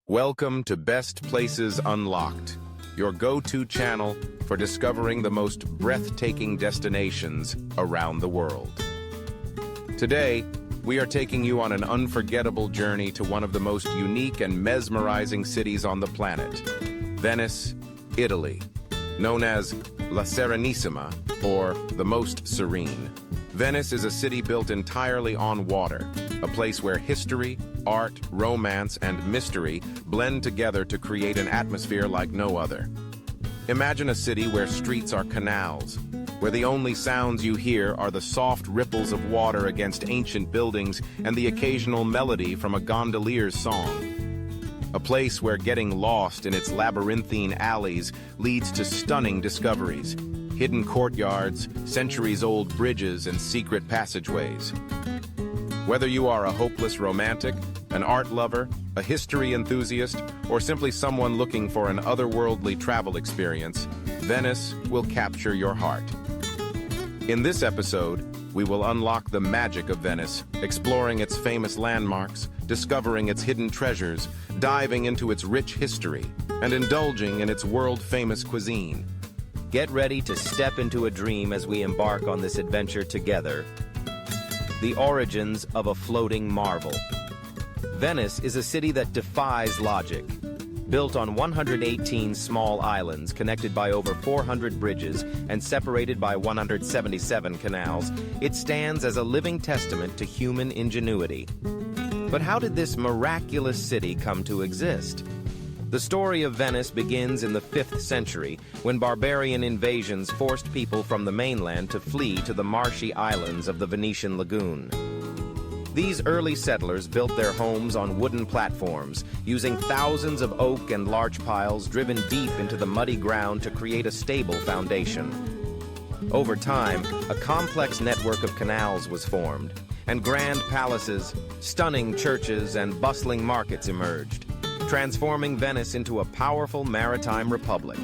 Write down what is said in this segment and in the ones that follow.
Welcome to Best Places Unlocked, your go-to channel for discovering the most breathtaking destinations around the world. Today, we are taking you on an unforgettable journey to one of the most unique and mesmerizing cities on the planet, Venice, Italy, known as La Serenissima, or the Most Serene. Venice is a city built entirely on water, a place where history, art, romance, and mystery blend together to create an atmosphere like no other. Imagine a city where streets are canals, where the only sounds you hear are the soft ripples of water against ancient buildings and the occasional melody from a gondolier's song. A place where getting lost in its labyrinthine alleys leads to stunning discoveries, hidden courtyards, centuries-old bridges, and secret passageways. Whether you are a hopeless romantic, an art lover, a history enthusiast, or simply someone looking for an otherworldly travel experience, Venice will capture your heart. In this episode, we will unlock the magic of Venice, exploring its famous landmarks, discovering its hidden treasures, diving into its rich history, and indulging in its world-famous cuisine. Get ready to step into a dream as we embark on this adventure together. The origins of a floating marvel. Venice is a city that defies logic. Built on 118 small islands connected by over 400 bridges and separated by 177 canals, it stands as a living testament to human ingenuity. But how did this miraculous city come to exist? The story of Venice begins in the 5th century, when barbarian invasions forced people from the mainland to flee to the marshy islands of the Venetian lagoon. These early settlers built their homes on wooden platforms, using thousands of oak and larch piles driven deep into the muddy ground to create a stable foundation. Over time, a complex network of canals was formed, and grand palaces, stunning churches, and bustling markets emerged, transforming Venice into a powerful maritime republic.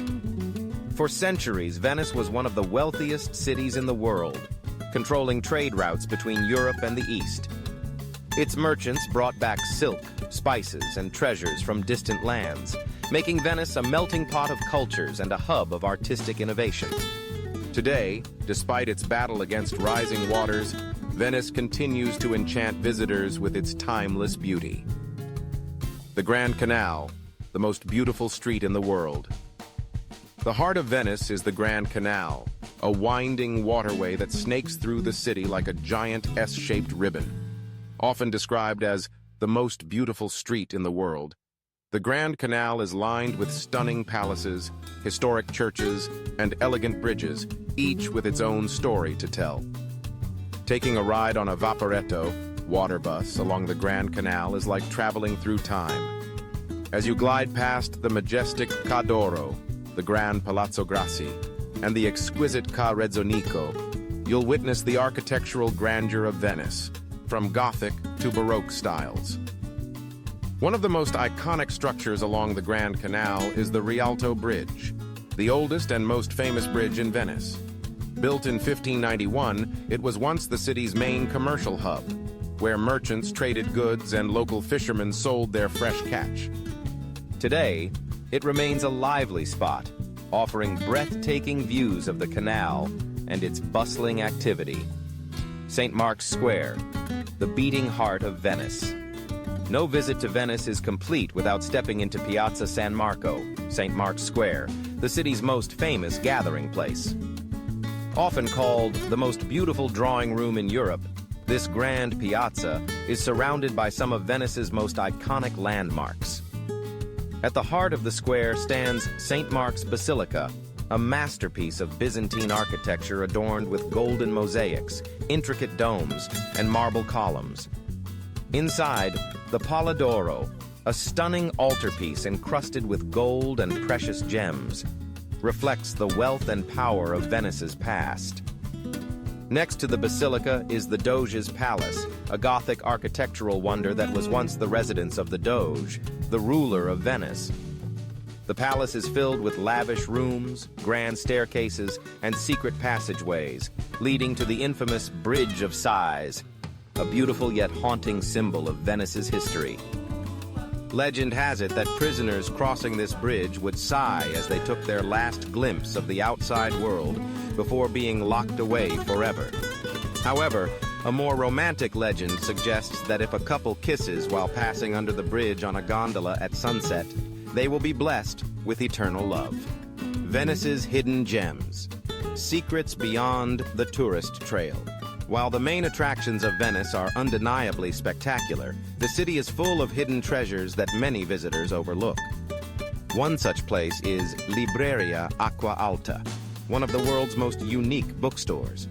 For centuries, Venice was one of the wealthiest cities in the world, controlling trade routes between Europe and the East. Its merchants brought back silk, spices, and treasures from distant lands, making Venice a melting pot of cultures and a hub of artistic innovation. Today, despite its battle against rising waters, Venice continues to enchant visitors with its timeless beauty. The Grand Canal, the most beautiful street in the world. The heart of Venice is the Grand Canal, a winding waterway that snakes through the city like a giant S-shaped ribbon. Often described as the most beautiful street in the world, the Grand Canal is lined with stunning palaces, historic churches, and elegant bridges, each with its own story to tell. Taking a ride on a vaporetto, water bus, along the Grand Canal is like traveling through time. As you glide past the majestic Ca d'Oro, the Grand Palazzo Grassi, and the exquisite Ca Rezzonico, you'll witness the architectural grandeur of Venice, from Gothic to Baroque styles. One of the most iconic structures along the Grand Canal is the Rialto Bridge, the oldest and most famous bridge in Venice. Built in 1591, it was once the city's main commercial hub, where merchants traded goods and local fishermen sold their fresh catch. Today, it remains a lively spot, offering breathtaking views of the canal and its bustling activity. St. Mark's Square, the beating heart of Venice. No visit to Venice is complete without stepping into Piazza San Marco, St. Mark's Square, the city's most famous gathering place. Often called the most beautiful drawing room in Europe, this grand piazza is surrounded by some of Venice's most iconic landmarks. At the heart of the square stands St. Mark's Basilica, a masterpiece of Byzantine architecture adorned with golden mosaics, intricate domes, and marble columns. Inside, the Pala d'Oro, a stunning altarpiece encrusted with gold and precious gems, reflects the wealth and power of Venice's past. Next to the Basilica is the Doge's Palace, a Gothic architectural wonder that was once the residence of the Doge, the ruler of Venice. The palace is filled with lavish rooms, grand staircases, and secret passageways, leading to the infamous Bridge of Sighs, a beautiful yet haunting symbol of Venice's history. Legend has it that prisoners crossing this bridge would sigh as they took their last glimpse of the outside world before being locked away forever. However, a more romantic legend suggests that if a couple kisses while passing under the bridge on a gondola at sunset, they will be blessed with eternal love. Venice's hidden gems. Secrets beyond the tourist trail. While the main attractions of Venice are undeniably spectacular, the city is full of hidden treasures that many visitors overlook. One such place is Libreria Acqua Alta, one of the world's most unique bookstores.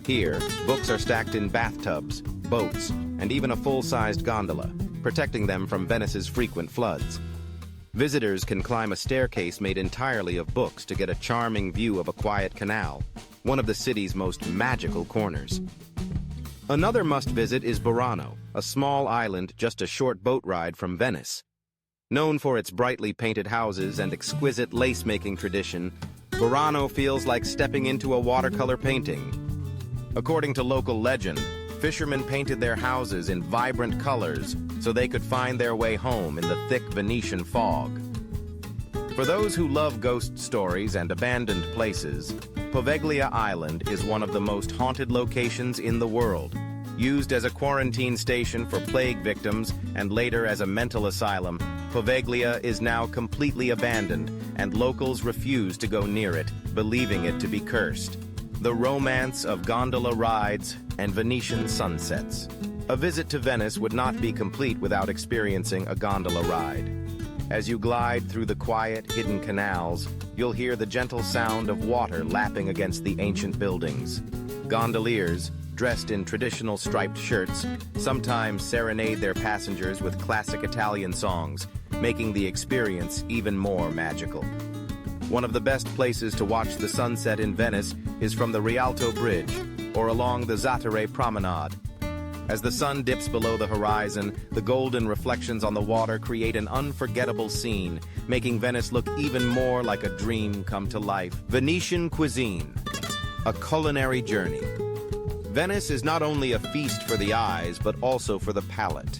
Here, books are stacked in bathtubs, boats, and even a full-sized gondola, protecting them from Venice's frequent floods. Visitors can climb a staircase made entirely of books to get a charming view of a quiet canal, one of the city's most magical corners. Another must-visit is Burano, a small island just a short boat ride from Venice. Known for its brightly painted houses and exquisite lace-making tradition, Burano feels like stepping into a watercolor painting. According to local legend, fishermen painted their houses in vibrant colors so they could find their way home in the thick Venetian fog. For those who love ghost stories and abandoned places, Poveglia Island is one of the most haunted locations in the world. Used as a quarantine station for plague victims and later as a mental asylum, Poveglia is now completely abandoned, and locals refuse to go near it, believing it to be cursed. The romance of gondola rides and Venetian sunsets. A visit to Venice would not be complete without experiencing a gondola ride. As you glide through the quiet, hidden canals, you'll hear the gentle sound of water lapping against the ancient buildings. Gondoliers, dressed in traditional striped shirts, sometimes serenade their passengers with classic Italian songs, making the experience even more magical. One of the best places to watch the sunset in Venice is from the Rialto Bridge or along the Zattere Promenade. As the sun dips below the horizon, the golden reflections on the water create an unforgettable scene, making Venice look even more like a dream come to life. Venetian cuisine, a culinary journey. Venice is not only a feast for the eyes, but also for the palate.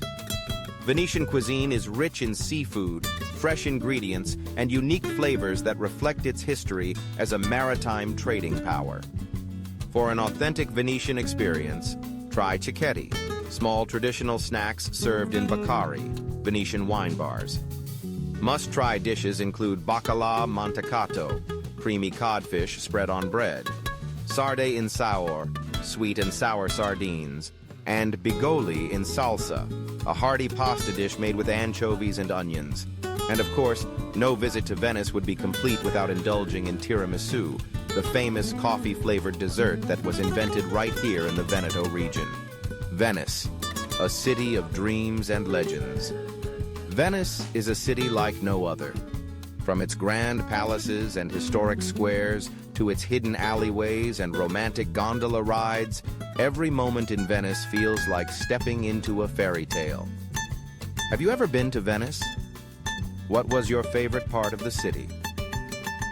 Venetian cuisine is rich in seafood, fresh ingredients, and unique flavors that reflect its history as a maritime trading power. For an authentic Venetian experience, try cicchetti, small traditional snacks served in Baccari, Venetian wine bars. Must-try dishes include bacala mantecato, creamy codfish spread on bread, sarde in saor, sweet and sour sardines, and bigoli in salsa, a hearty pasta dish made with anchovies and onions. And of course, no visit to Venice would be complete without indulging in tiramisu, the famous coffee-flavored dessert that was invented right here in the Veneto region. Venice, a city of dreams and legends. Venice is a city like no other. From its grand palaces and historic squares to its hidden alleyways and romantic gondola rides, every moment in Venice feels like stepping into a fairy tale. Have you ever been to Venice? What was your favorite part of the city?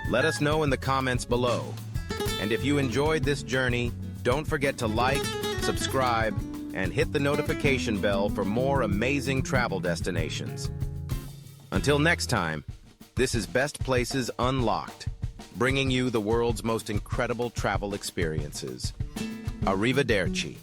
Let us know in the comments below. And if you enjoyed this journey, don't forget to like, subscribe, and hit the notification bell for more amazing travel destinations. Until next time, this is Best Places Unlocked, bringing you the world's most incredible travel experiences. Arrivederci.